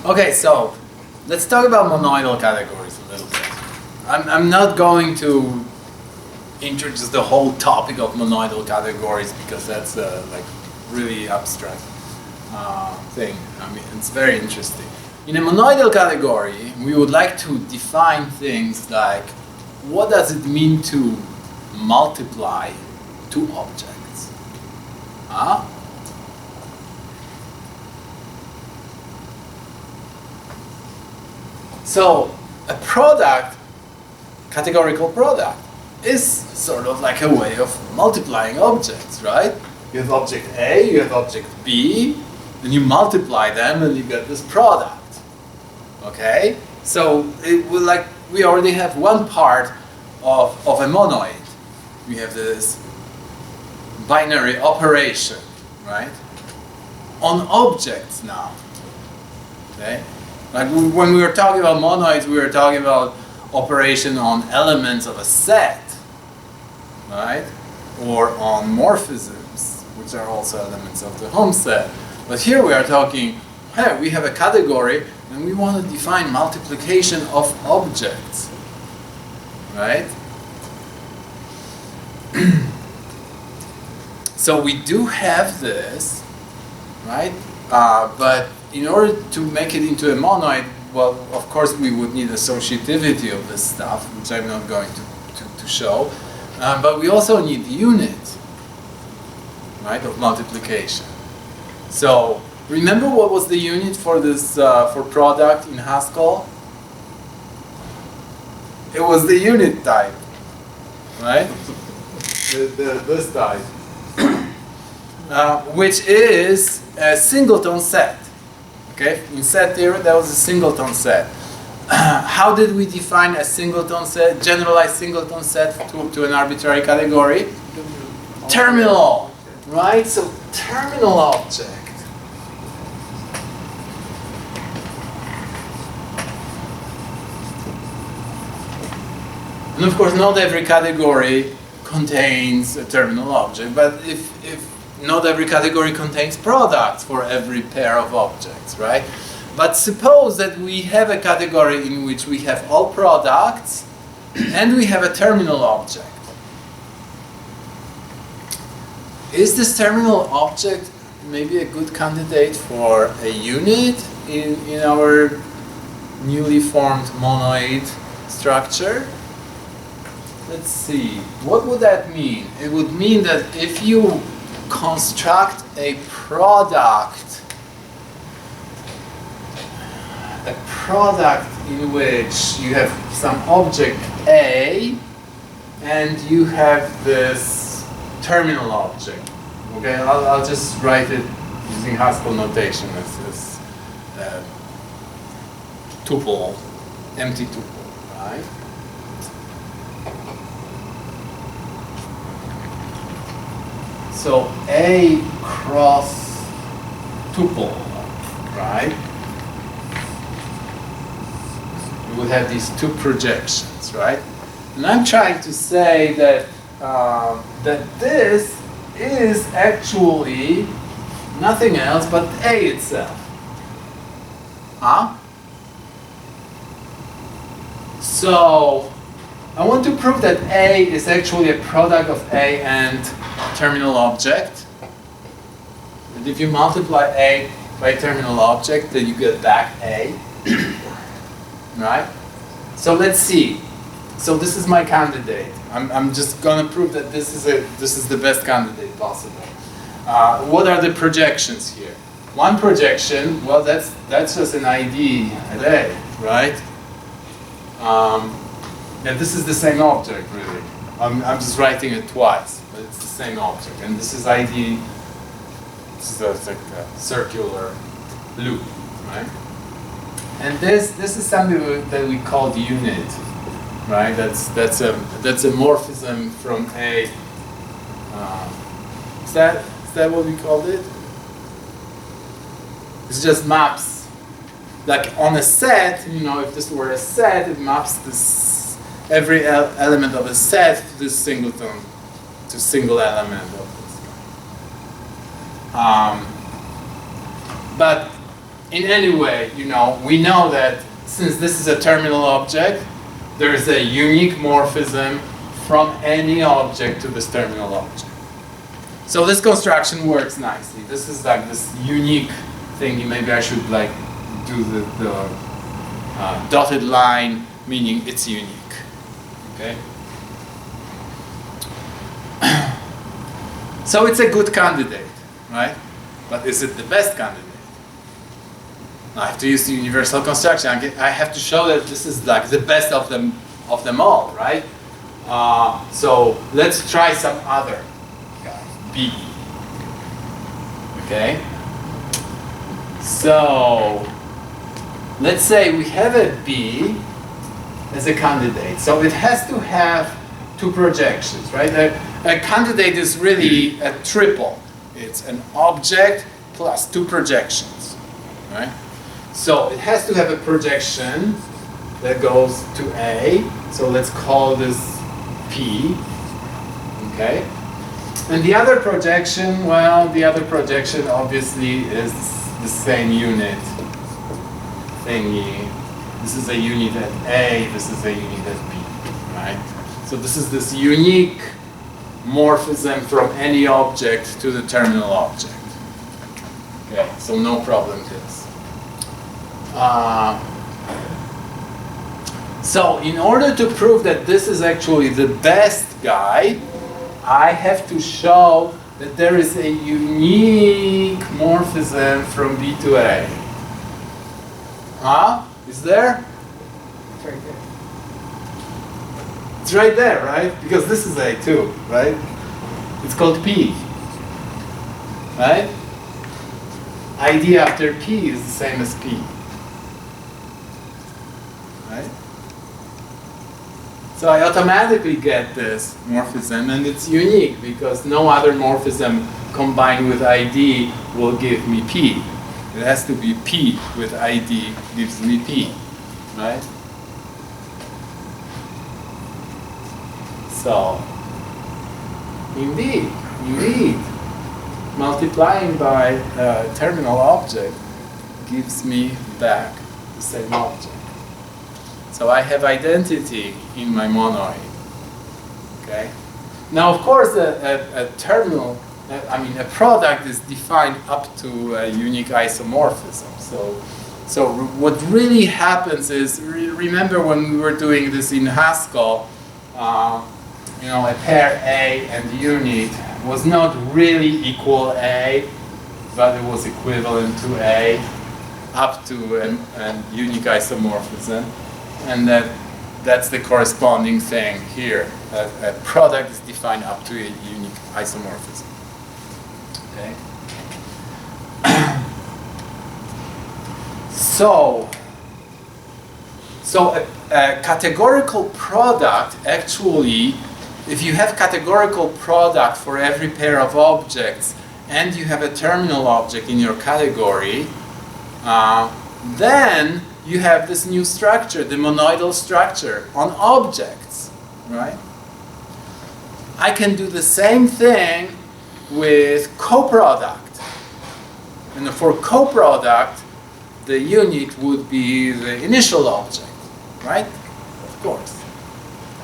Okay, so let's talk about monoidal categories a little bit. I'm not going to introduce the whole topic of monoidal categories because that's like really abstract thing. I mean, it's very interesting. In a monoidal category, we would like to define things like what does it mean to multiply two objects? Huh? So a product, categorical product, is sort of like a way of multiplying objects, right? You have object A, you have object B, and you multiply them and you get this product. Okay? So it will, like, we already have one part of a monoid. We have this binary operation, right? On objects now. Okay? Like when we were talking about monoids, we were talking about operation on elements of a set, right? Or on morphisms, which are also elements of the home set. But here we are talking, hey, we have a category and we want to define multiplication of objects, right? So we do have this, right? But in order to make it into a monoid, well, of course we would need associativity of this stuff, which I'm not going to show. But we also need the unit, right, of multiplication. So remember what was the unit for this for product in Haskell? It was the unit type, right? This type, which is a singleton set. Okay, in set theory, that was a singleton set. How did we define a singleton set, generalized singleton set to an arbitrary category? Terminal, right? So terminal object. And of course, not every category contains a terminal object, but if not every category contains products for every pair of objects, right? But suppose that we have a category in which we have all products and we have a terminal object. Is this terminal object maybe a good candidate for a unit in our newly formed monoid structure? Let's see, what would that mean? It would mean that if you construct a product in which you have some object A and you have this terminal object. Okay, I'll just write it using Haskell notation as tuple, empty tuple, right? So A cross tuple, right? We would have these two projections, right? And I'm trying to say that that this is actually nothing else but A itself. Huh? So I want to prove that A is actually a product of A and terminal object. And if you multiply A by terminal object, then you get back A. Right? So let's see. So this is my candidate. I'm just going to prove that this is the best candidate possible. What are the projections here? One projection, well, that's just an ID at A, right? And this is the same object, really. I'm just writing it twice, but it's the same object. And this is ID. This is like a circular loop, right? And this is something that we call the unit, right? That's a morphism from A. Is that what we called it? It just maps, like on a set. You know, if this were a set, it maps this every element of a set to this singleton, to single element of this. But in any way, you know, we know that since this is a terminal object, there is a unique morphism from any object to this terminal object. So this construction works nicely. This is like this unique thing. Maybe I should like do the dotted line, meaning it's unique. Okay. So it's a good candidate, right? But is it the best candidate? I have to use the universal construction. I have to show that this is like the best of them all, right? So let's try some other guy, B. Okay. So let's say we have a B as a candidate. So it has to have two projections, right? A candidate is really a triple. It's an object plus two projections, right? So it has to have a projection that goes to A. So let's call this P, okay? And the other projection, well, the other projection obviously is the same unit thingy. This is a unit at A, this is a unit at B, right? So this is this unique morphism from any object to the terminal object. Okay, so no problem with this. So in order to prove that this is actually the best guy, I have to show that there is a unique morphism from B to A. Huh? Is there? It's right there. It's right there, right? Because this is A too, right? It's called P. Right? ID after P is the same as P. Right? So I automatically get this morphism, and it's unique because no other morphism combined with ID will give me P. It has to be P with ID gives me P, right? So, indeed, multiplying by a terminal object gives me back the same object. So I have identity in my monoid. Okay. Now, of course, a terminal, a product is defined up to a unique isomorphism. So what really happens is, remember when we were doing this in Haskell, you know, a pair A and unit was not really equal A, but it was equivalent to A up to a unique isomorphism. And that's the corresponding thing here. A product is defined up to a unique isomorphism. Okay. So a categorical product actually, if you have categorical product for every pair of objects and you have a terminal object in your category, then you have this new structure, the monoidal structure on objects, right? I can do the same thing with coproduct. And for coproduct, the unit would be the initial object, right? Of course,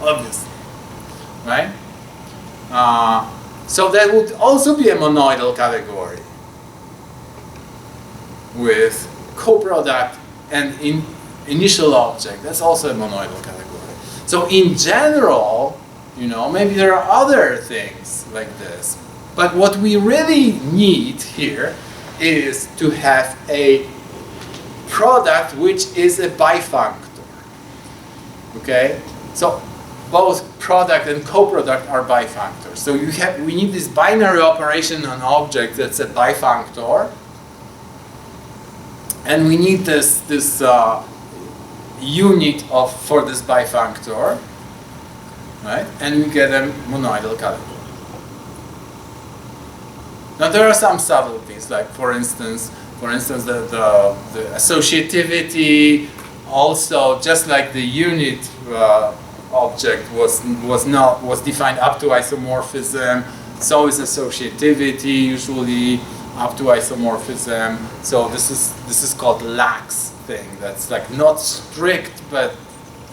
obviously, right? So that would also be a monoidal category with coproduct and initial object. That's also a monoidal category. So in general, you know, maybe there are other things like this. But what we really need here is to have a product which is a bifunctor. Okay? So both product and coproduct are bifunctors. So we need this binary operation on object that's a bifunctor. And we need this unit for this bifunctor, right? And we get a monoidal category. Now there are some subtleties, like for instance the associativity. Also, just like the unit object was defined up to isomorphism, so is associativity usually. up to isomorphism. So this is called lax thing. That's like not strict, but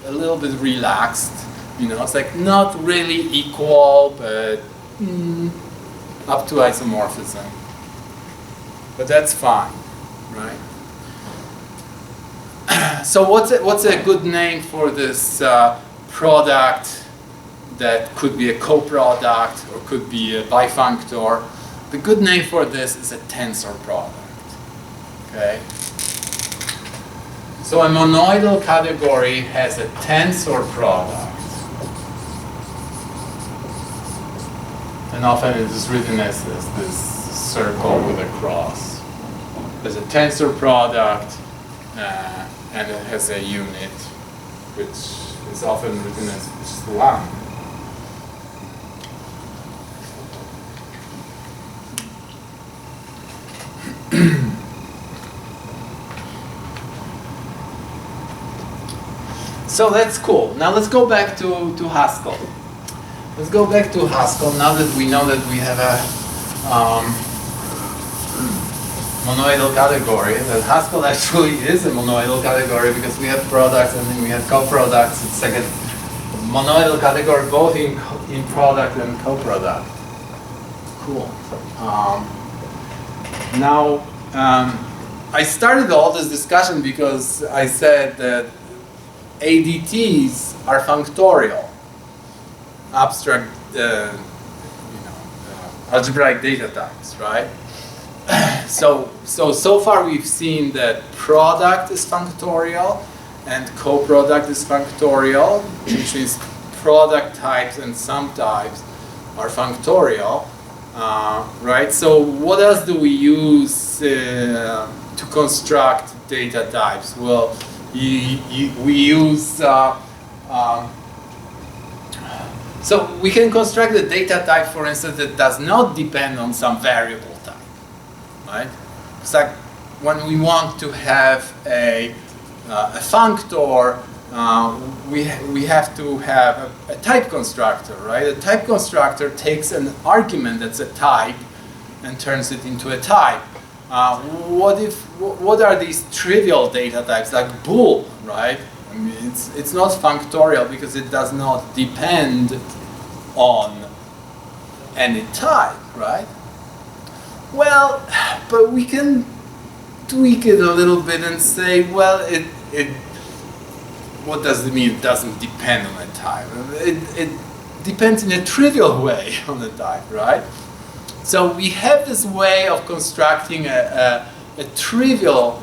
a little bit relaxed. You know, it's like not really equal, but up to isomorphism. But that's fine, right? So what's a good name for this product that could be a coproduct or could be a bifunctor? The good name for this is a tensor product. Okay. So a monoidal category has a tensor product. And often it is written as this circle with a cross. There's a tensor product, and it has a unit, which is often written as just 1. So that's cool. Now let's go back to Haskell. Let's go back to Haskell now that we know that we have a monoidal category. That Haskell actually is a monoidal category because we have products and then we have coproducts. It's like a monoidal category both in product and coproduct. Cool. Now, I started all this discussion because I said that ADTs are functorial, abstract, algebraic data types, right? So far we've seen that product is functorial and coproduct is functorial, which means product types and sum types are functorial, right? So what else do we use to construct data types? Well, we use so we can construct a data type, for instance, that does not depend on some variable type, right? It's like when we want to have a functor, we have to have a type constructor, right? A type constructor takes an argument that's a type and turns it into a type. What are these trivial data types like bool, right? I mean, it's not functorial because it does not depend on any type, right? Well, but we can tweak it a little bit and say, well, what does it mean? It doesn't depend on a type. It depends in a trivial way on the type, right? So we have this way of constructing a trivial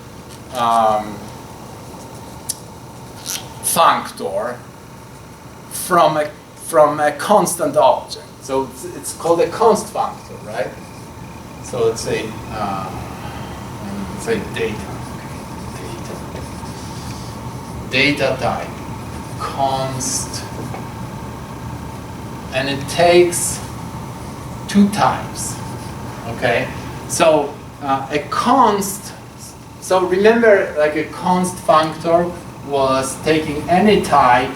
functor from a constant object. So it's called a const functor, right? So let's say data type const, and it takes 2 types. Okay, so a const. So remember, like a const functor was taking any type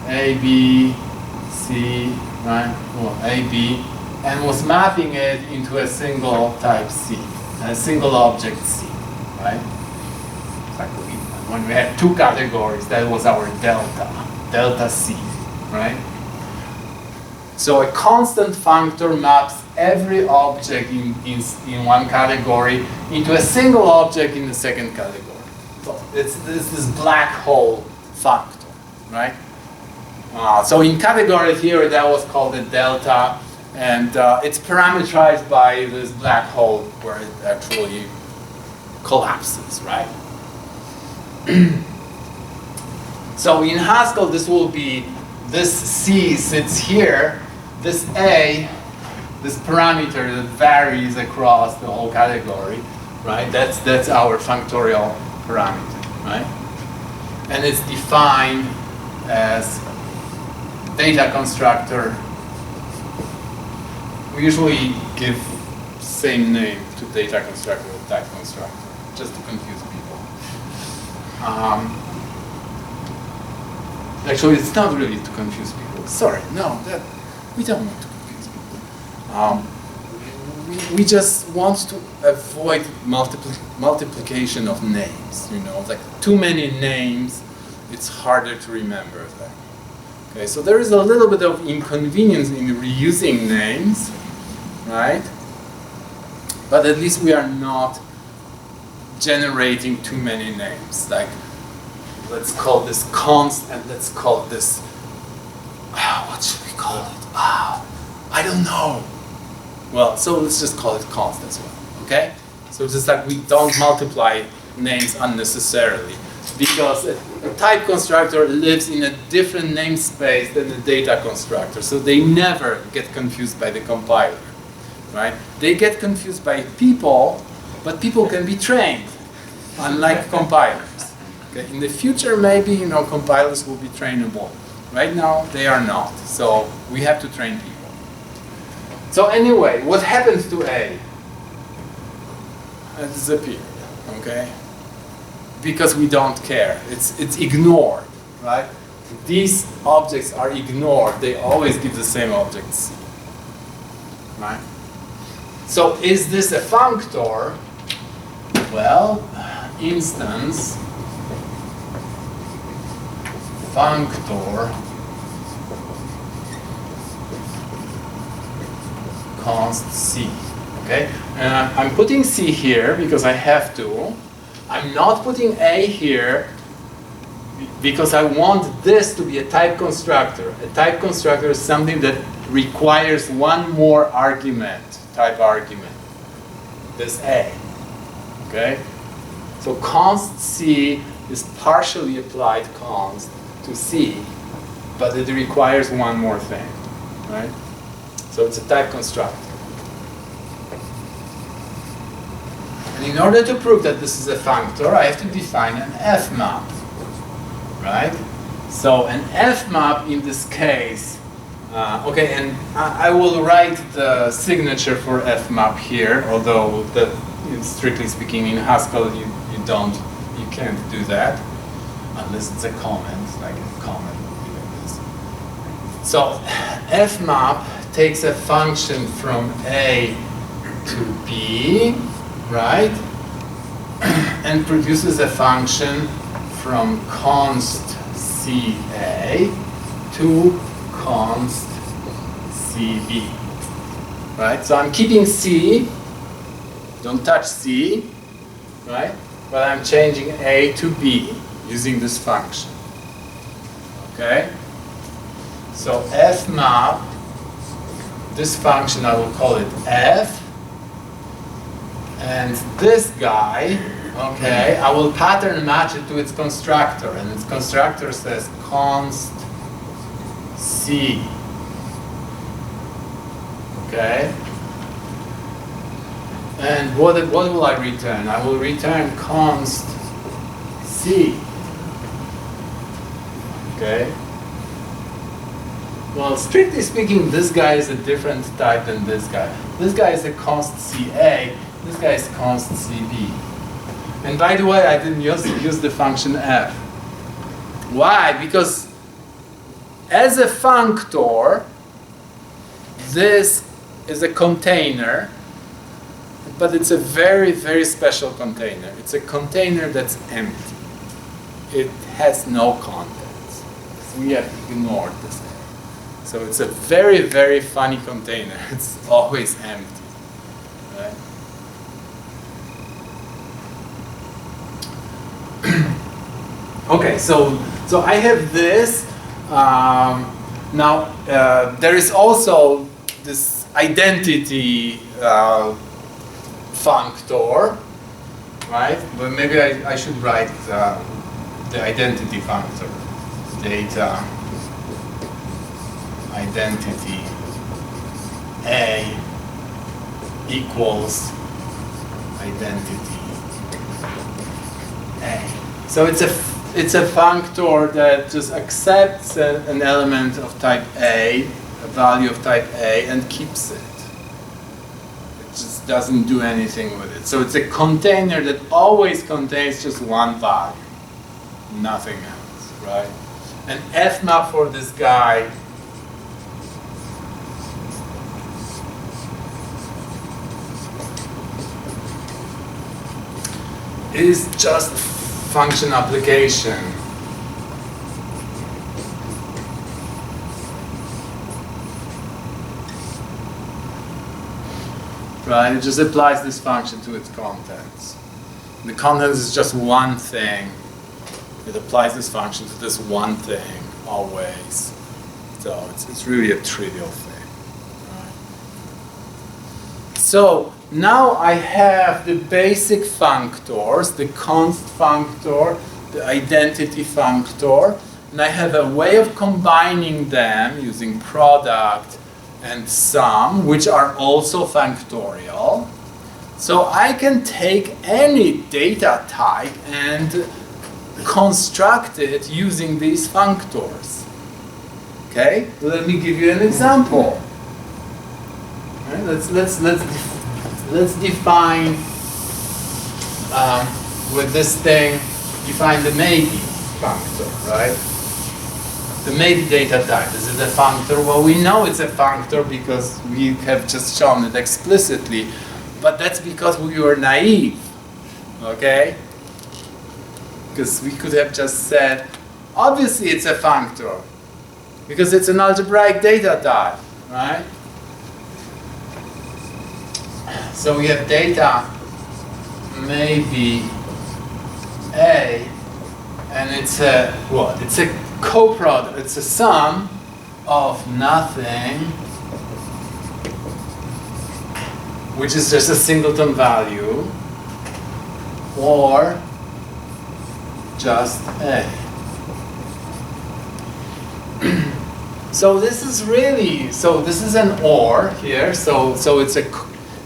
A, B, C, right? Well, A, B, and was mapping it into a single type C, a single object C, right? Exactly. When we had 2 categories, that was our delta C, right? So a constant functor maps every object in one category into a single object in the second category. So it's this black hole functor, right? So in category theory, that was called a delta, and it's parameterized by this black hole where it actually collapses, right? So in Haskell, this will be, this C sits here, this A, this parameter that varies across the whole category, right? That's our functorial parameter, right? And it's defined as data constructor. We usually give same name to data constructor and type constructor, just to confuse people. Actually, it's not really to confuse people. Sorry, no, we don't want to confuse people. We we just want to avoid multiplication of names, you know, like too many names, it's harder to remember them. Okay, so there is a little bit of inconvenience in reusing names, right? But at least we are not generating too many names. Like, let's call this const and let's call this, what should we call it? I don't know. Well, so let's just call it const as well, okay? So it's just like we don't multiply names unnecessarily because a type constructor lives in a different namespace than a data constructor, so they never get confused by the compiler, right? They get confused by people, but people can be trained, unlike compilers. Okay? In the future, maybe, you know, compilers will be trainable. Right now, they are not, so we have to train people. So anyway, what happens to A? It disappeared, okay? Because we don't care. It's ignored, right? These objects are ignored. They always give the same object C, right? So is this a functor? Well, instance functor const C. Okay, and I'm putting C here because I have to. I'm not putting A here because I want this to be a type constructor. A type constructor is something that requires one more argument, type argument. This A. Okay? So const C is partially applied const to C, but it requires one more thing. Right? So it's a type constructor. And in order to prove that this is a functor, I have to define an F-map. Right? So an F-map in this case, okay, and I will write the signature for F-map here, although that, strictly speaking, in Haskell you can't do that unless it's a comment, like a comment would be like this. So F-map takes a function from A to B, right? And produces a function from const CA to const CB, right? So I'm keeping C, don't touch C, right? But I'm changing A to B using this function, okay? So F-map, this function I will call it F, and this guy, okay, I will pattern match it to its constructor, and its constructor says const C, okay? And what will I return? I will return const C, okay? Well, strictly speaking, this guy is a different type than this guy. This guy is a const CA, this guy is const CB. And by the way, I didn't use the function F. Why? Because as a functor, this is a container, but it's a very, very special container. It's a container that's empty. It has no contents. We have ignored this. So it's a very, very funny container. It's always empty. Right? Okay, so I have this. Now there is also this identity functor, right? But maybe I should write the identity functor. Data identity A equals identity A. So it's a functor that just accepts an element of type A, a value of type A, and keeps it. It just doesn't do anything with it. So it's a container that always contains just one value, nothing else, right? An F-map for this guy is just function application. Right, it just applies this function to its contents. The contents is just one thing. It applies this function to this one thing always. So it's really a trivial thing. Right? So now I have the basic functors, the const functor, the identity functor, and I have a way of combining them using product and sum, which are also functorial. So I can take any data type and construct it using these functors. Okay, let me give you an example. Right, let's define with this thing. Define the maybe functor, right? The maybe data type. Is it a functor? Well, we know it's a functor because we have just shown it explicitly, but that's because we were naive. Okay? Because we could have just said, obviously it's a functor, because it's an algebraic data type, right? So we have data maybe A, and it's a what? It's a coproduct. It's a sum of nothing, which is just a singleton value, or just A. So this is really, so this is an OR here. So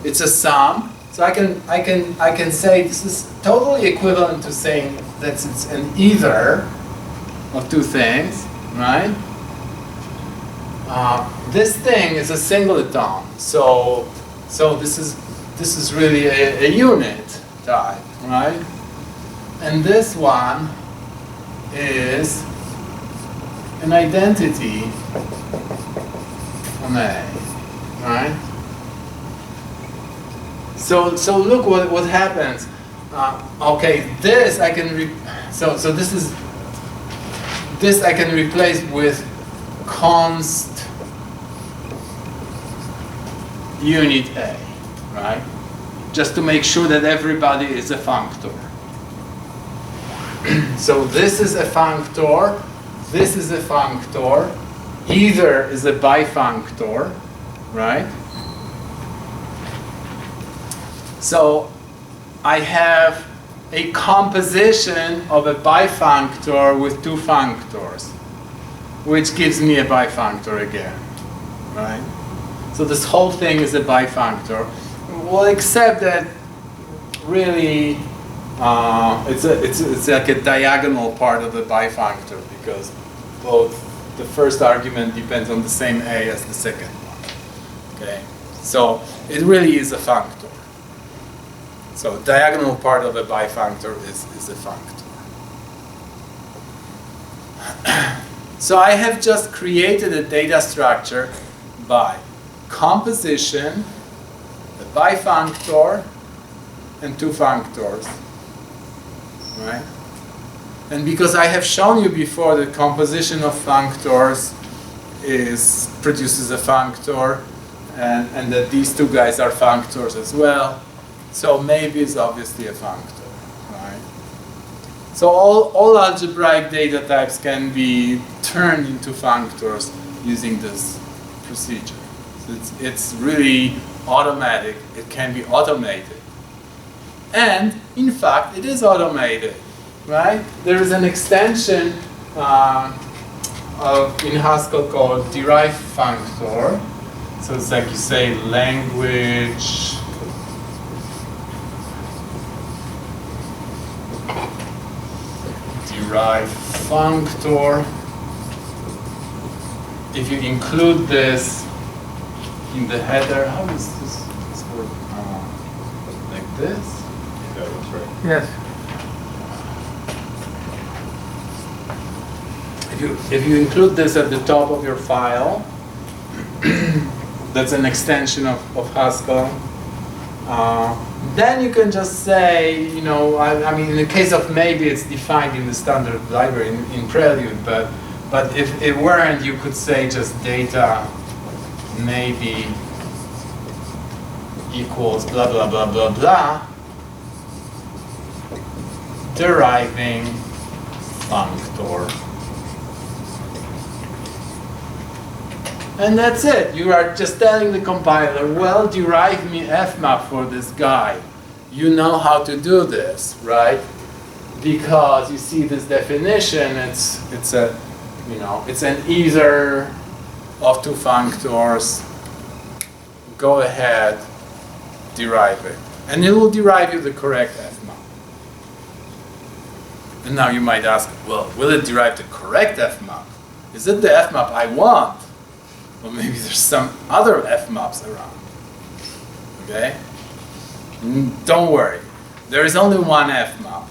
it's a sum. So I can say this is totally equivalent to saying that it's an either of two things, right? This thing is a singleton. So this is really a unit type, right? And this one is an identity from A, right? So look what happens. Okay, this I can this I can replace with const unit A, right? Just to make sure that everybody is a functor. So this is a functor, this is a functor, either is a bifunctor, right? So I have a composition of a bifunctor with two functors, which gives me a bifunctor again, right? So this whole thing is a bifunctor. Well, except that really it's like a diagonal part of the bifunctor, because both the first argument depends on the same A as the second one. Okay, so it really is a functor. So diagonal part of a bifunctor is a functor. So I have just created a data structure by composition, a bifunctor, and two functors, right? And because I have shown you before that composition of functors produces a functor, and that these two guys are functors as well. So maybe it's obviously a functor, right? So all algebraic data types can be turned into functors using this procedure. So it's really automatic. It can be automated. And in fact, it is automated, right? There is an extension in Haskell called derive functor. So it's like you say language derive functor. If you include this in the header, how does this work? Like this? Yeah, that's right. Yes. If you include this at the top of your file, that's an extension of Haskell. Then you can just say, you know, I mean, in the case of maybe, it's defined in the standard library in Prelude, but if it weren't, you could say just data maybe equals blah blah blah blah blah, deriving functor. And that's it. You are just telling the compiler, well, derive me fmap for this guy. You know how to do this, right? Because you see this definition, it's a, you know, it's an either of two functors. Go ahead, derive it. And it will derive you the correct fmap. And now you might ask, well, will it derive the correct fmap? Is it the fmap I want? Or maybe there's some other fmaps around. Okay? Don't worry. There is only one fmap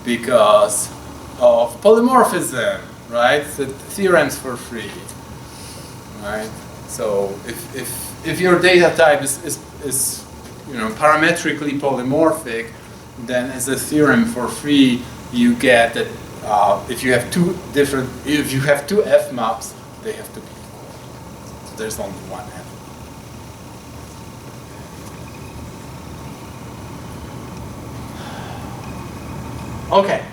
because of polymorphism, right? The theorem's for free, right? So if your data type is you know, parametrically polymorphic, then as a theorem for free, you get that if you have two fmaps, they have to be equal. So there's only one f. Okay.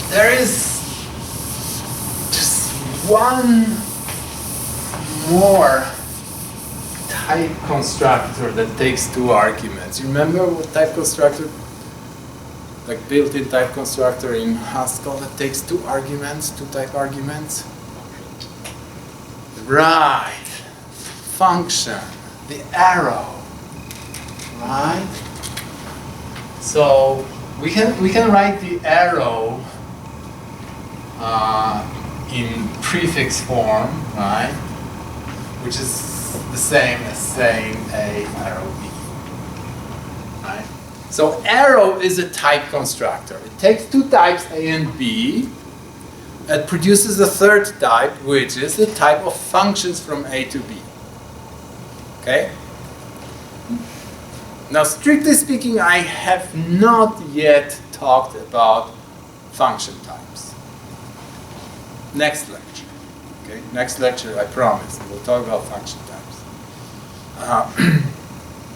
There is just one more type constructor that takes two arguments. You remember what type constructor? Like built-in type constructor in Haskell that takes two arguments, two type arguments? Right. Function, the arrow, right? So we can write the arrow in prefix form, right? Which is the same as saying a arrow b, right? So arrow is a type constructor. It takes two types a and b. It produces a third type, which is the type of functions from a to b. Okay? Now, strictly speaking, I have not yet talked about function types. Next lecture. Okay? Next lecture, I promise, we'll talk about function types.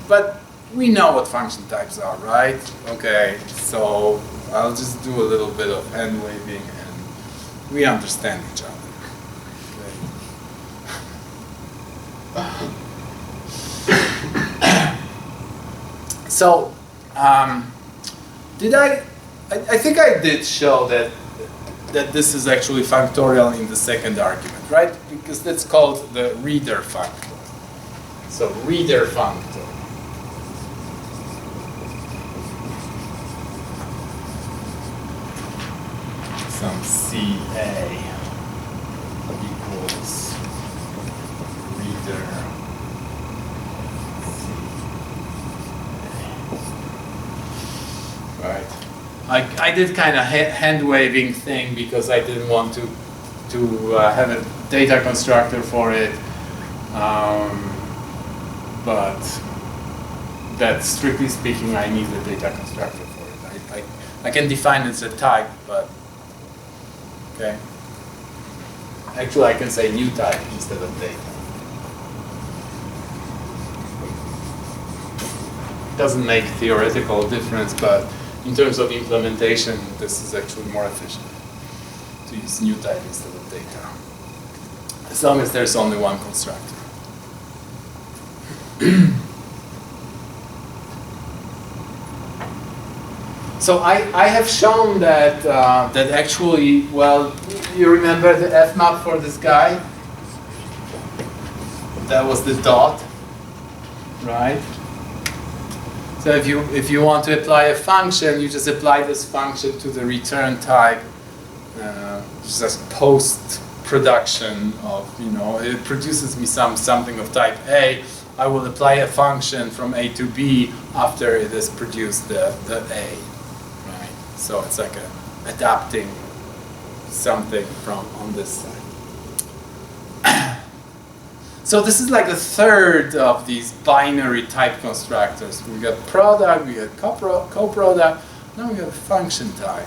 But we know what function types are, right? Okay, so I'll just do a little bit of hand waving and we understand each other. Okay. So, I think I did show that this is actually functorial in the second argument, right? Because that's called the reader functor. So, reader functor. Some CA equals reader. Right. I did kind of hand waving thing because I didn't want to have a data constructor for it, but that strictly speaking I need a data constructor for it. I can define it as a type, but okay. Actually, I can say new type instead of data. Doesn't make theoretical difference, but in terms of implementation, this is actually more efficient to use new type instead of data, as long as there's only one constructor. So I have shown that that actually, well, you remember the fmap for this guy? That was the dot, right? So if you want to apply a function, you just apply this function to the return type, just post-production of, you know, it produces me something of type A. I will apply a function from A to B after it has produced the A, right? So it's like adapting something from on this side. So this is like the third of these binary type constructors. We got product, we got coproduct, now we have function type.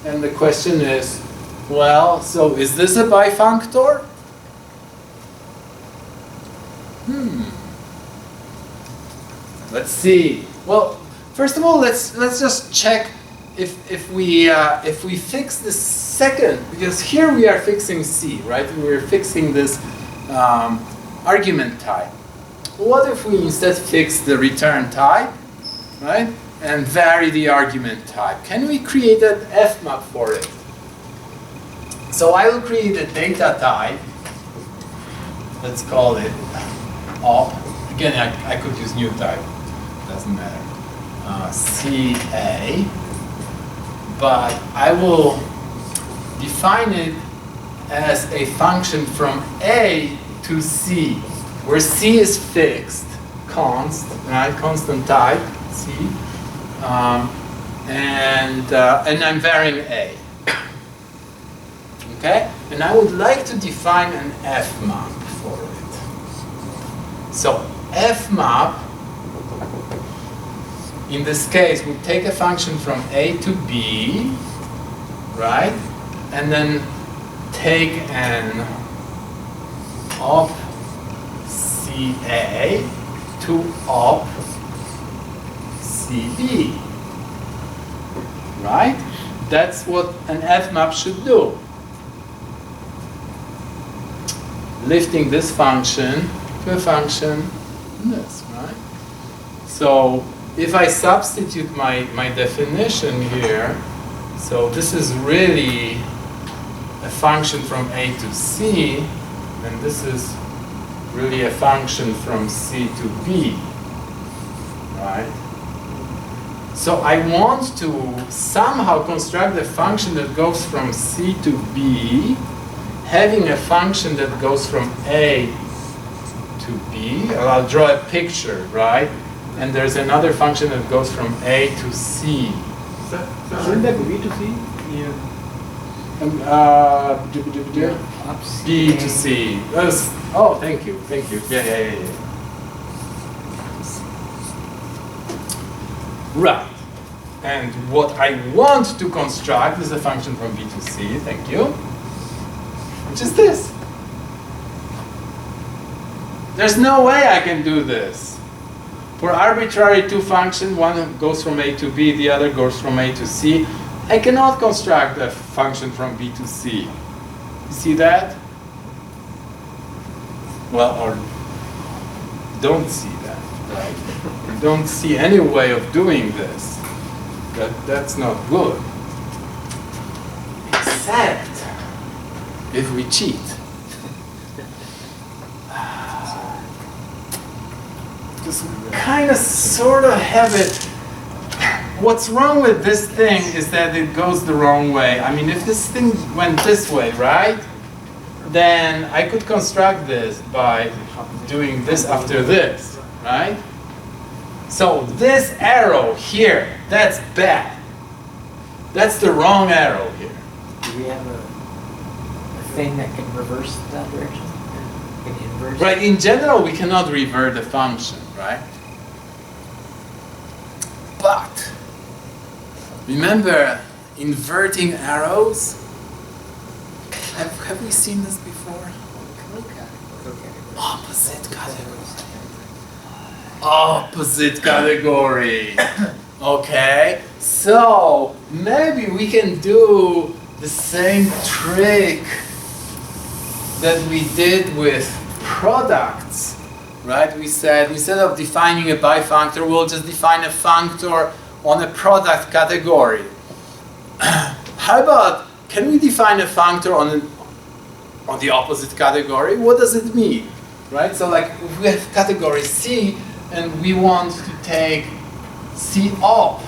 And the question is, well, so is this a bifunctor? Let's see. Well, first of all, let's just check if we fix the second, because here we are fixing C, right? We're fixing this argument type. What if we instead fix the return type, right? And vary the argument type? Can we create an fmap for it? So I will create a data type. Let's call it op. Again, I could use new type. Doesn't matter. CA. But I will define it as a function from A to C, where C is fixed, const, right? Constant type, C, and I'm varying A. Okay, and I would like to define an fmap for it. So fmap, in this case, would take a function from A to B, right? And then take an op CA to op CB, right? That's what an fmap should do. Lifting this function to a function in this, right? So if I substitute my definition here, so this is really a function from A to C, and this is really a function from C to B, right? So I want to somehow construct a function that goes from C to B, having a function that goes from A to B. I'll draw a picture, right? And there's another function that goes from A to C. So shouldn't that be B to C? Yeah. B to C. Oh, thank you, thank you. Yeah. Right. And what I want to construct is a function from B to C, thank you, which is this. There's no way I can do this. For arbitrary two functions, one goes from A to B, the other goes from A to C, I cannot construct a function from B to C. You see that? Well, or don't see that, right? You don't see any way of doing this. That's not good. Except if we cheat. Just kind of sort of have it. What's wrong with this thing is that it goes the wrong way. I mean, if this thing went this way, right? Then I could construct this by doing this after this, right? So this arrow here, that's bad. That's the wrong arrow here. Do we have a thing that can reverse that direction? Can inverse? Right, in general, we cannot revert the function, right? But remember inverting arrows? Have we seen this before? Opposite category. Opposite category. Okay, so maybe we can do the same trick that we did with products, right? We said instead of defining a bifunctor, we'll just define a functor on a product category. How about, can we define a functor on the opposite category? What does it mean, right? So like if we have category C and we want to take C op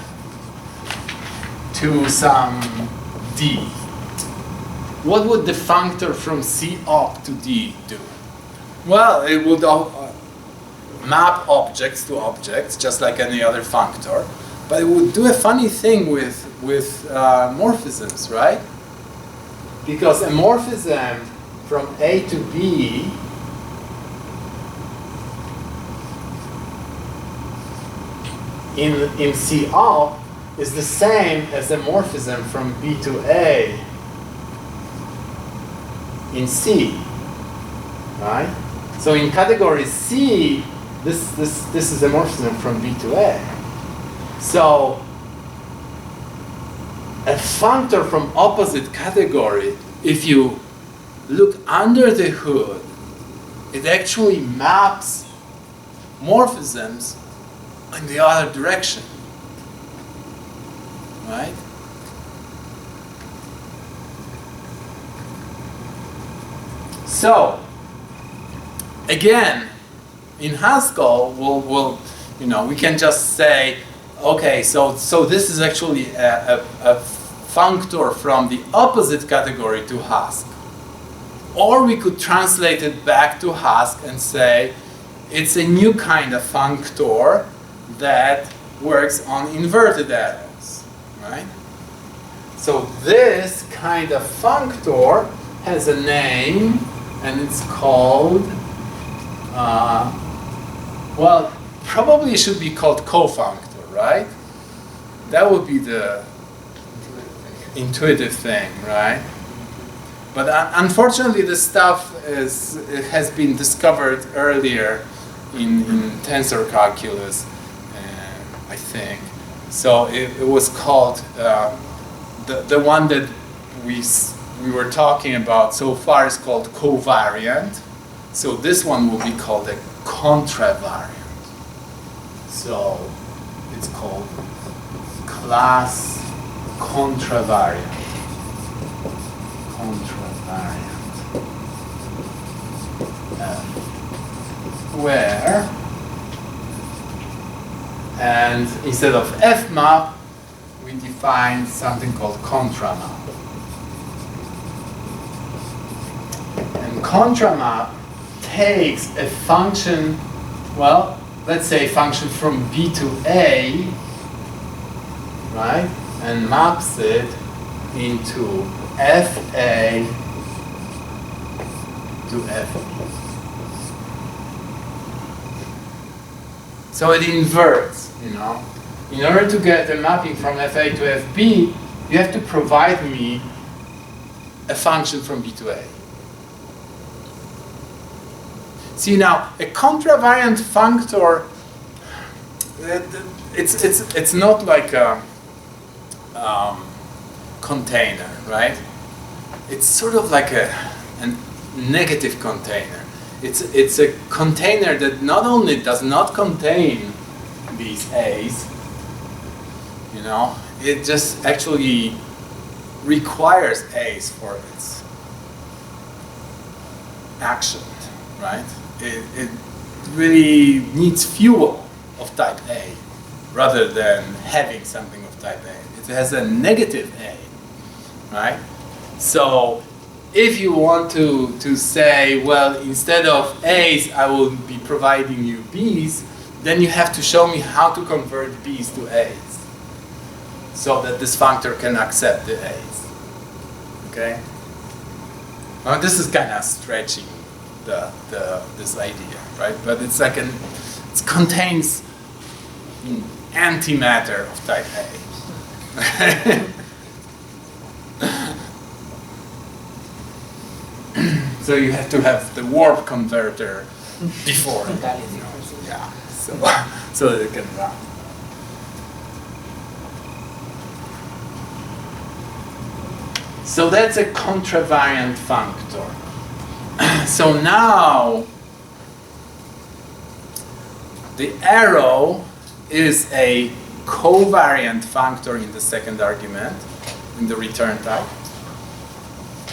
to some D, what would the functor from C op to D do? Well, it would map objects to objects, just like any other functor, but it would do a funny thing with morphisms, right? because a morphism from A to B in C up is the same as a morphism from B to A in C, right? So in category C, this is a morphism from B to A. So a functor from opposite category, if you look under the hood, it actually maps morphisms in the other direction, right? So again, in Haskell, we can just say, okay, so this is actually a functor from the opposite category to Haskell. Or we could translate it back to Haskell and say, it's a new kind of functor that works on inverted arrows, right? So this kind of functor has a name, and it's called, well, probably it should be called cofunctor, right? That would be the intuitive thing, right? But unfortunately, this stuff has been discovered earlier in tensor calculus, I think. So it was called, the one that we were talking about so far is called covariant. So this one will be called a contravariant. So it's called class contravariant. Where, and instead of F map, we define something called contramap. And contramap takes a function, well, let's say a function from B to A, right, and maps it into FA to FB. So it inverts, In order to get a mapping from FA to FB, you have to provide me a function from B to A. See now, a contravariant functor, it's not like a container, right? It's sort of like a negative container. It's a container that not only does not contain these A's, it just actually requires A's for its action, right? It really needs fuel of type A rather than having something of type A. It has a negative A, right? So if you want to say, well, instead of A's, I will be providing you B's, then you have to show me how to convert B's to A's so that this functor can accept the A's. Okay? Now this is kind of stretching this idea, right? But it's like it contains antimatter of type A. So you have to have the warp converter before. Yeah. So that it can run. So that's a contravariant functor. So now the arrow is a covariant functor in the second argument, in the return type.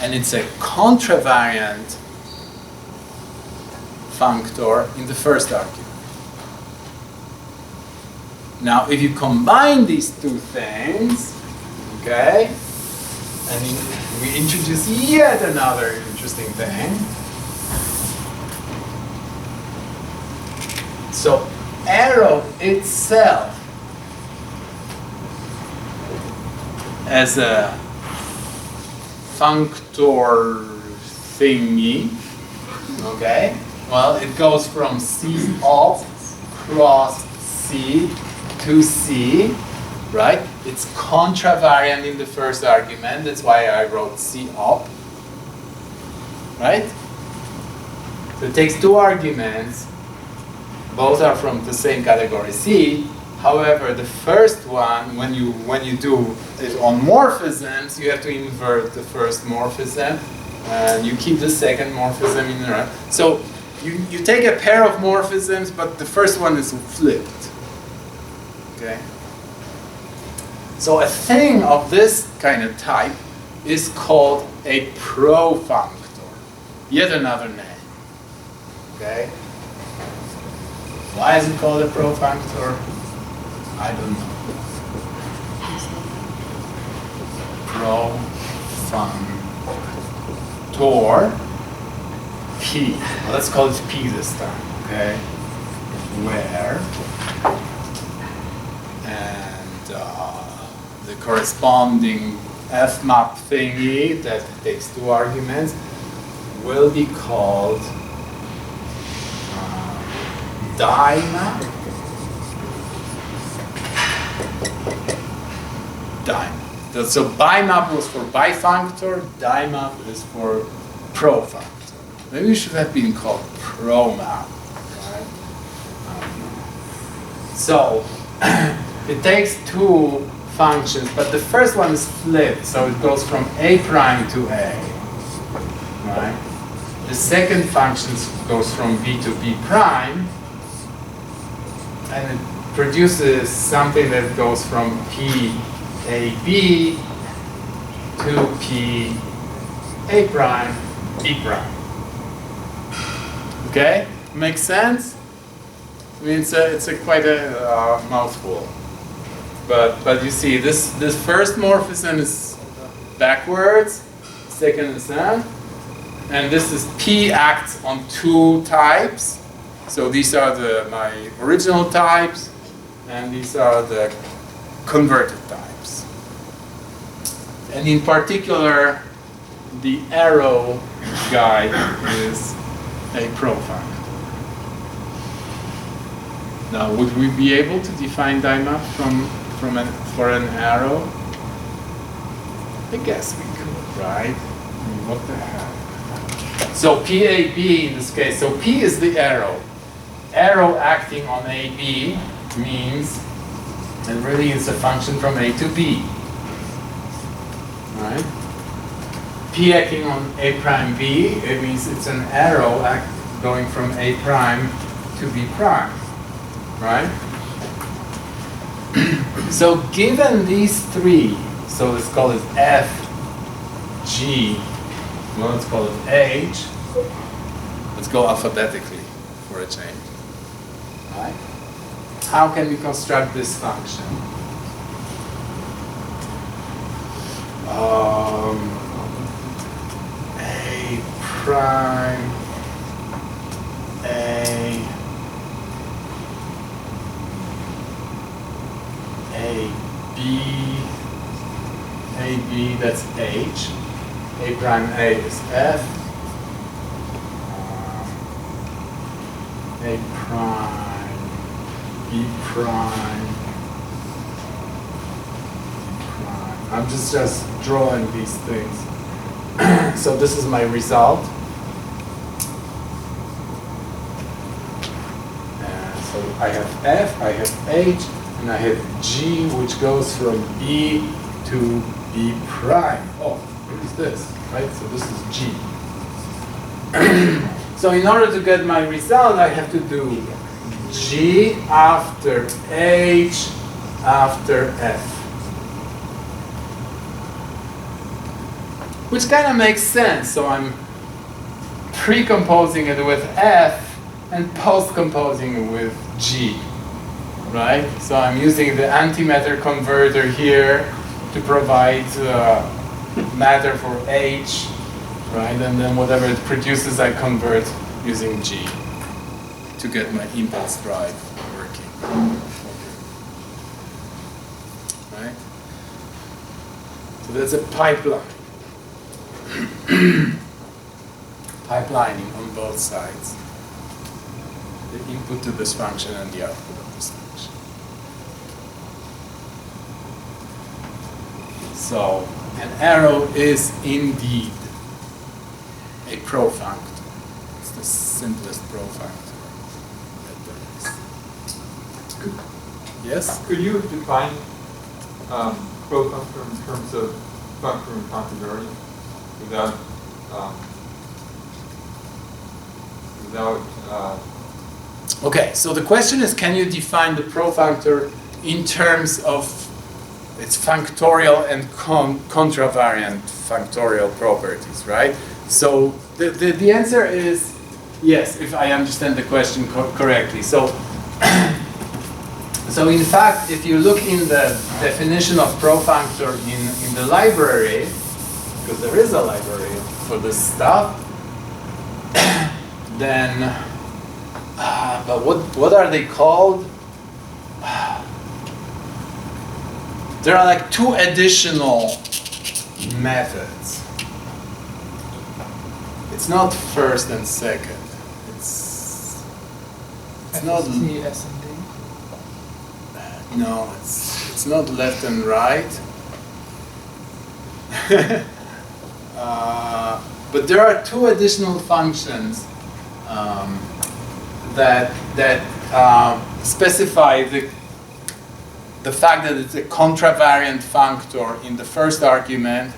And it's a contravariant functor in the first argument. Now, if you combine these two things, okay, and we introduce yet another interesting thing. So, arrow itself as a functor thingy. Okay? Well, it goes from C of cross C to C, right? It's contravariant in the first argument. That's why I wrote C up, right? So it takes two arguments. Both are from the same category C. However, the first one, when you do it on morphisms, you have to invert the first morphism, and you keep the second morphism in there. So you take a pair of morphisms, but the first one is flipped. Okay. So a thing of this kind of type is called a profunctor. Yet another name. Okay. Why is it called a profunctor? I don't know. Profunctor P. Well, let's call it P this time, okay? Where and the corresponding F map thingy that takes two arguments will be called map. So bimap was for bifunctor, dimap is for profunctor. Maybe it should have been called promap, right? So it takes two functions, but the first one is flipped, so it goes from A prime to A, right? The second function goes from B to B prime, and it produces something that goes from P AB to P A prime B prime. Okay, makes sense? I mean, it's quite a mouthful, but you see this first morphism is backwards, second is that, and this is P acts on two types. So these are my original types, and these are the converted types. And in particular, the arrow guy is a profunctor. Now, would we be able to define dimap for an arrow? I guess we could, right? I mean, what the heck? So PAB in this case, so P is the arrow. Arrow acting on AB means it really is a function from A to B. Right? P acting on A prime B, it means it's an arrow going from A prime to B prime. Right? So given these three, so let's call it F, G, well, let's call it H. Let's go alphabetically for a change. Right? How can we construct this function? A prime, A B, that's H. A prime A is F. A prime, B prime, I'm just drawing these things. So this is my result. And so I have F, I have H, and I have G, which goes from B to B prime. Oh, what is this? Right? So this is G. So in order to get my result, I have to do G after H after F. Which kind of makes sense. So I'm pre-composing it with F and post-composing it with G. Right? So I'm using the antimatter converter here to provide matter for H. Right? And then whatever it produces, I convert using G to get my impulse drive working. Right? So that's a pipeline. pipelining on both sides. The input to this function and the output of this function. So an arrow is indeed a profunctor. It's the simplest profunctor that there is. Yes? Could you define profunctor in terms of functor and contravariant without Okay, so the question is, can you define the profunctor in terms of its functorial and contravariant functorial properties, right? So the answer is yes, if I understand the question correctly. So, so in fact, if you look in the definition of profunctor in the library, because there is a library for this stuff, then, but what are they called? There are like two additional methods. It's not first and second. It's not. S and D. No, it's not left and right. But there are two additional functions that specify the fact that it's a contravariant functor in the first argument,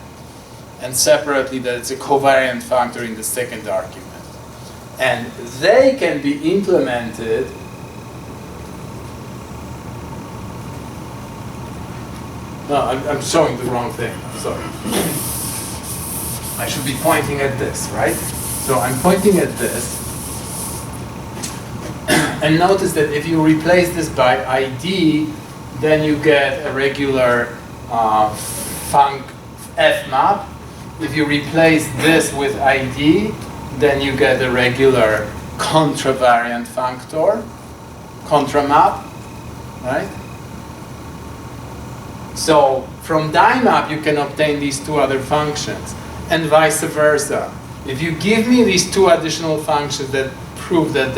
and separately that it's a covariant functor in the second argument. And they can be implemented no, I'm showing the wrong thing, sorry. I should be pointing at this, right? So I'm pointing at this. And notice that if you replace this by ID, then you get a regular func F map. If you replace this with ID, then you get a regular contravariant functor, contramap, right? So from dymap you can obtain these two other functions, and vice versa. If you give me these two additional functions that prove that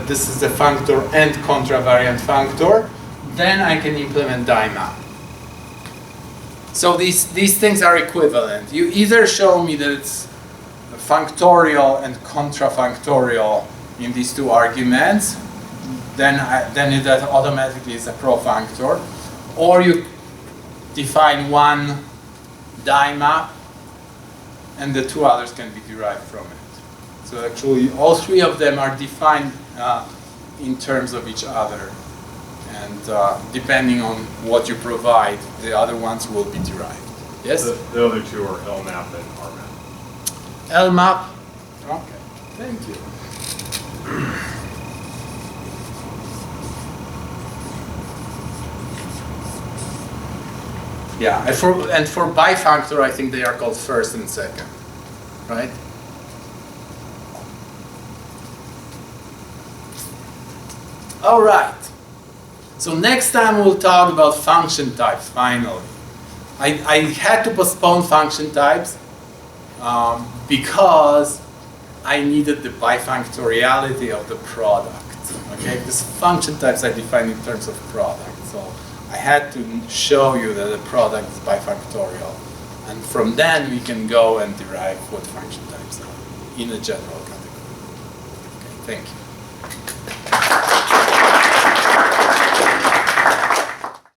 this is a functor and contravariant functor, then I can implement dymap. So these things are equivalent. You either show me that it's functorial and contrafunctorial in these two arguments, then that automatically is a profunctor, or you define one dymap and the two others can be derived from it. So actually all three of them are defined in terms of each other, and depending on what you provide, the other ones will be derived. Yes? The other two are LMAP and RMAP. LMAP? Okay, thank you. Yeah, and for bifunctor, I think they are called first and second, right? All right. So next time we'll talk about function types, finally. I had to postpone function types because I needed the bifunctoriality of the product. Okay, because function types I define in terms of product. So I had to show you that the product is bifactorial. And from then we can go and derive what function types are in a general category. Okay, thank you.